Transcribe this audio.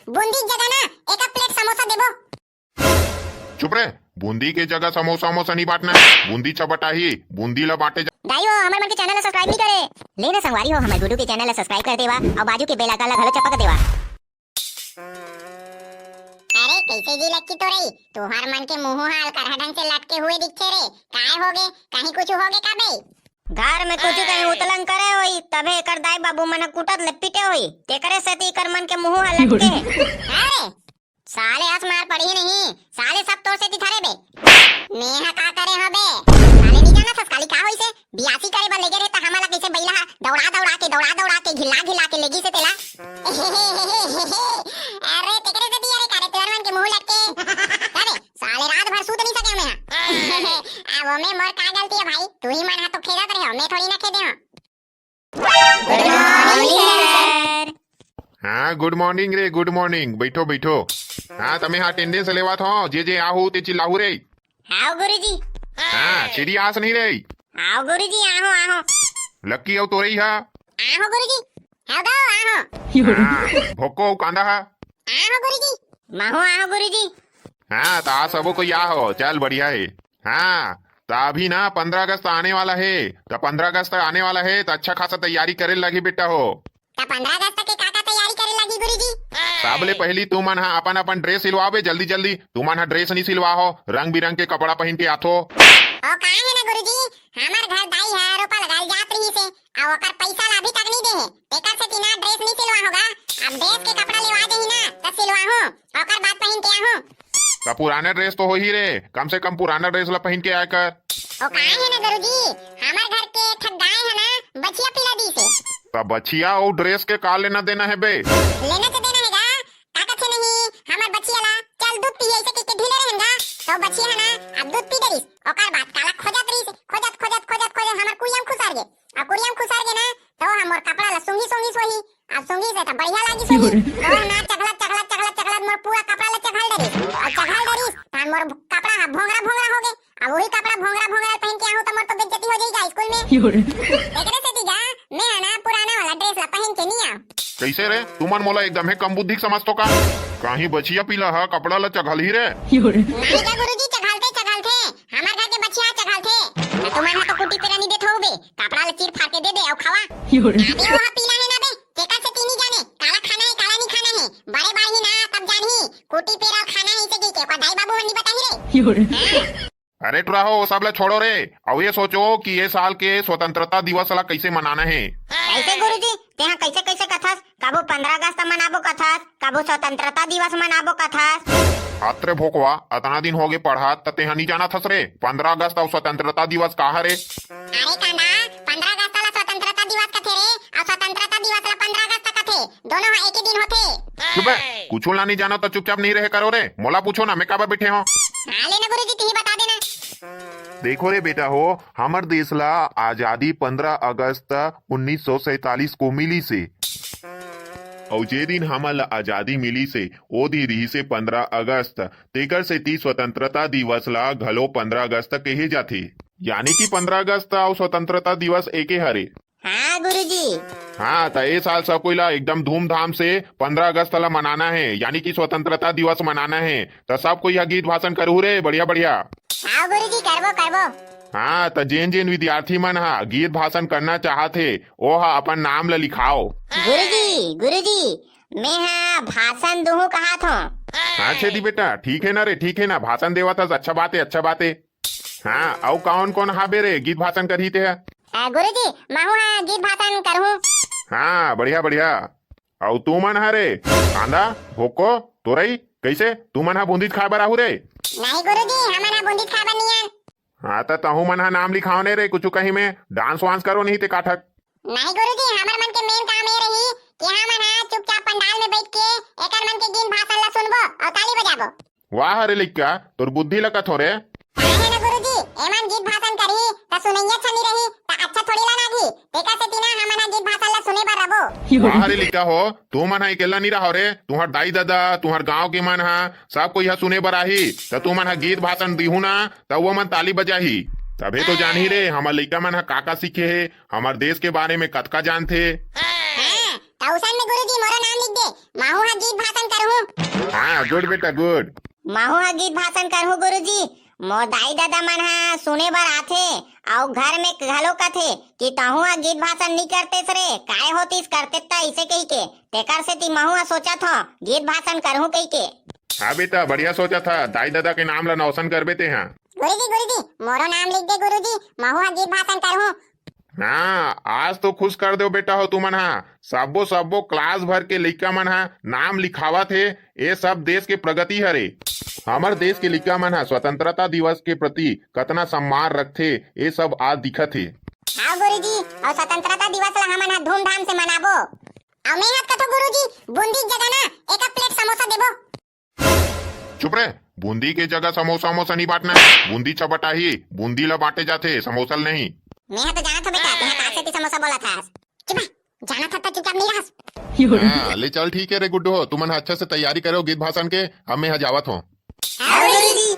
बूंदी की जगह ना एक प्लेट समोसा देबो। चुप रहे, बूंदी के जगह समोसा वमोसा नहीं बांटना है। बूंदी चबटा ही बूंदी ला बांटे दाई हो हमारे मन के चैनल ला सब्सक्राइब नहीं करे लेना संगवारी हो हमारे गुडू के चैनल ला सब्सक्राइब कर देवा और बाजू के बेल आइकन ला घलो चपक देवा। अरे कैसे जी लक्की तो रही तुहार मन के मुंह हाल करहा ढंग से लटके हुए दिखते रे काय होगे कहीं कुछ होगे का बे? घर में कुछ कहीं उतलन करे होई तबे कर दाई बाबू मन कुटत लपीटे होई ते करे सेती कर मन के मुंह हाल लटके। अरे साले हंस मार पड़ी नहीं साले सब तो सेती थरे बे नेहा का करे हो बे साले नहीं जाना था काली का होई से बियासी करे बा लेगे रे त हमला कैसे बैला दौड़ा के घिला के लेगी से तेला। अरे तेरे से दिया रे करे तेरे मन के मुंह लटके अरे साले रात भर सूत नहीं सके मैं। अब मैं मोर का गलती है भाई तू ही मन हा तो खेदत रहे हो मैं थोड़ी ना खेदे हूं। Good morning sir. हाँ गुड मॉर्निंग रे, गुड मॉर्निंग। बैठो बैठो। हाँ तमे हाँ अटेंडेंस लेवा थो जे आहू ते चिल्लाहू रे। आओ गुरुजी। हाँ चिड़ी आस नहीं रे। आओ गुरुजी आओ लक्की औ तो रही हा। आओ गुरुजी आओ दो आओ। हाँ भोको कांदा हा। आओ गुरुजी माहो आओ गुरुजी। हाँ ता सबो को या हो चल बढ़िया है। हाँ ता अभी ना 15 अगस्त आने वाला है तो 15 अगस्त आने वाला है तो अच्छा खासा तैयारी करे लगी बेटा हो। तो 15 अगस्त के का तैयारी करे लगी गुरुजी? सबले पहली तू मन हा अपन अपन ड्रेस सिलवाबे जल्दी जल्दी। तू मन हा ड्रेस नहीं सिलवा हो रंग बिरंग के कपड़ा पहन के आथो। ओ काहे है ना गुरुजी हमार घर दाई है रोपा लगाल जात रही से आ ओकर पैसा ला अभी तक नहीं दे है तेकर से तीना ड्रेस नहीं सिलवा होगा। अब ड्रेस के कपड़ा लेवा दे ही ना त सिलवा हो ओकर बाद पहन के आहो। का पुराना ड्रेस तो हो ही रे, कम से कम पुराना ड्रेस ला पहन के आया कर। ओ काहे है ना गुरुजी हमार घर के ठग गाय है ना बचिया पिला दी से। तब बचिया और ड्रेस के का लेना देना है बे? लेना तो देना हैगा ताकत से नहीं हमार बचिया ला चल दूध पी ऐसे के ढीले रहेंगा तो बचिया है ना अब दूध पी देरिस ओकर बाद काला खोजत रही खोजत हमार कुरियम खुसार गे अब कुरियम खुसार गे ना तो हमर कपड़ा ला सुंगी सोही अब सुंगी से तो बढ़िया लागी सोही तो ना चगला मोर पूरा कपड़ा ला चघल डरिस और चघल डरिस त मोर कपड़ा भोंगरा हो गे अब वही कपड़ा भोंगरा पहन के आहो तो मोर तो बेइज्जती हो जाएगा स्कूल में। एकरे से तीजा मैं है ना पुराना वाला ड्रेस ला पहन के नहीं आ। कैसे रे तुमन मोला एकदम है कम बुद्धि समझ तो का कहीं बचिया पीला हा कपड़ा ला चघल ही रे। नहीं का गुरुजी चघलते हमार घर के बचिया चघलते तुम्हारे तो कुटी पेरा नहीं देत होबे कपड़ा ला चीर फाड़ के दे दे और खावा अबे वहां पीला है ना बे केका से तीनी जाने काला खाना है काला नहीं खाना है बड़े बाही ना तब जानही कुटी पेरा खाना है इसे के दाई बाबू हनी बताही रे। अरे टुरा हो वो सब ला छोड़ो रे और ये सोचो कि ये साल के स्वतंत्रता दिवस ला कैसे मनाना है। कैसे गुरुजी तेहा कैसे कथास कबो 15 अगस्त मनाबो कथास कबो स्वतंत्रता दिवस मनाबो कथास। हात्रे भोकवा अतना दिन हो गए पढ़ा तते नहीं जाना थस रे 15 अगस्त और स्वतंत्रता दिवस कहा रे। अरे कांदा 15 अगस्त ला स्वतंत्रता दिवस कथे रे और स्वतंत्रता दिवस ला 15 अगस्त कथे दोनों एक ही दिन होथे। चुप है कुछ ला नहीं जाना तो चुपचाप नहीं रहे करो रे मोला पूछो ना मैं काबर बैठे हो। हां लेना गुरुजी तू ही बता देना। देखो रे बेटा हो हमार देश ला आजादी 15 अगस्त 1947 को मिली से और जे दिन हमल आजादी मिली से ओ दिन रही से 15 अगस्त तेकर से 30 स्वतंत्रता दिवस ला घलो 15 अगस्त कहे जाथे यानी कि 15 अगस्त और स्वतंत्रता दिवस एके हरे। हाँ गुरुजी। हाँ तो ये साल सब कोई ला एकदम धूमधाम से 15 अगस्त ला मनाना है यानी कि स्वतंत्रता दिवस मनाना है तो सब कोई यह गीत भाषण करू रे बढ़िया बढ़िया। हाँ गुरुजी करबो। हाँ तो जेन विद्यार्थी मन हा गीत भाषण करना चाहते ओ हा अपन नाम ला लिखाओ। गुरुजी मैं हाँ भाषण दूँ कहा था। हाँ छेदी बेटा ठीक है ना रे ठीक है ना भाषण देवा था अच्छा बात है। हाँ और कौन हा बे रे गीत भाषण करी थे। गुरुजी माहू हाँ गीत भाषण करूँ। हाँ बढ़िया और तू मन हा रे कांदा भोको तोरई कैसे तू मन हा बूंदी खाए बराहू रे। नहीं गुरुजी हमारा बूंदी खाए बनिया। हाँ तो तहु मन हा नाम लिखाओ ने रे कुछ कहीं में डांस वांस करो नहीं ते काठक। नहीं गुरुजी हमार मन के मेन काम ये रही कि हम ना चुपचाप पंडाल में बैठ के एकर मन के गीत भाषण ला सुनबो और ताली बजाबो। वाह रे लिक्का तोर बुद्धि लकत हो रे। है ना गुरुजी एमन गीत भाषण करी त सुनैया छनी रही त अच्छा थोड़ी ला लागी तेका से तीना हमना गीत भाषण ला सुने बर रबो। वाह रे लिक्का हो तू मन हा अकेला नहीं रहो रे तुहर दाई दादा तुहर गांव के मन हा सब कोई हा सुने बर आही तो तू मन हा गीत भाषण दिहू ना तो वो मन ताली बजाही तबे तो जान ही रे हमार लइका मन हा काका सीखे है हमार देश के बारे में कतका जानथे। हां तौसन में गुरुजी मोरा नाम लिख दे माहू हा गीत भाषण करहूं गुड बेटा गुड। महू हा गीत भाषण करहूँ गुरुजी। मोर दाई दादा मन हा सुने बर आथे अउ घर में घलो कथे कि तहु हा गीत भाषण नहीं करतेस रे, काय होतिस करते त इसे कही के तेकर सेती महू हा सोचत हो गीत भाषण करहूँ कही के। हाँ बेटा बढ़िया सोचा था, दाई दादा के नाम ला नौसन कर बेते हैं। गुरुजी मोरो नाम लिख दे गुरुजी, महुआ गीत भाषण करहूँ। हाँ आज तो खुश कर दो बेटा हो तुमन हा। सबो सबो क्लास भर के लइका मन हा नाम लिखावा थे। ये सब देश के प्रगति हरे। हमार देश के लइका मन हा स्वतंत्रता दिवस के प्रति कतना सम्मान रखथे, ये सब आज दिखत हे। हाँ गुरुजी, और स्वतंत्रता दिवस ला हमन हा धूमधाम से मनाबो। और मैं हाथ कथो गुरुजी, बूंदी की जगह ना एक प्लेट समोसा देबो। चुप रहे, बूंदी के जगह समोसा वमोसा नहीं बांटना है। बूंदी चपटा ही बूंदी ला बांटे जाते, समोसा नहीं। मैं तो जाना था बेटा, तुम्हें कासे ती समोसा बोला था। चुप जाना था तो चुपचाप नहीं रहा। हाँ, ले चल ठीक है रे गुड्डू हो, तुमन अच्छा से तैयारी करो गीत भाषण के। अब मैं यहाँ जावत हूँ। हाँ गुरुजी।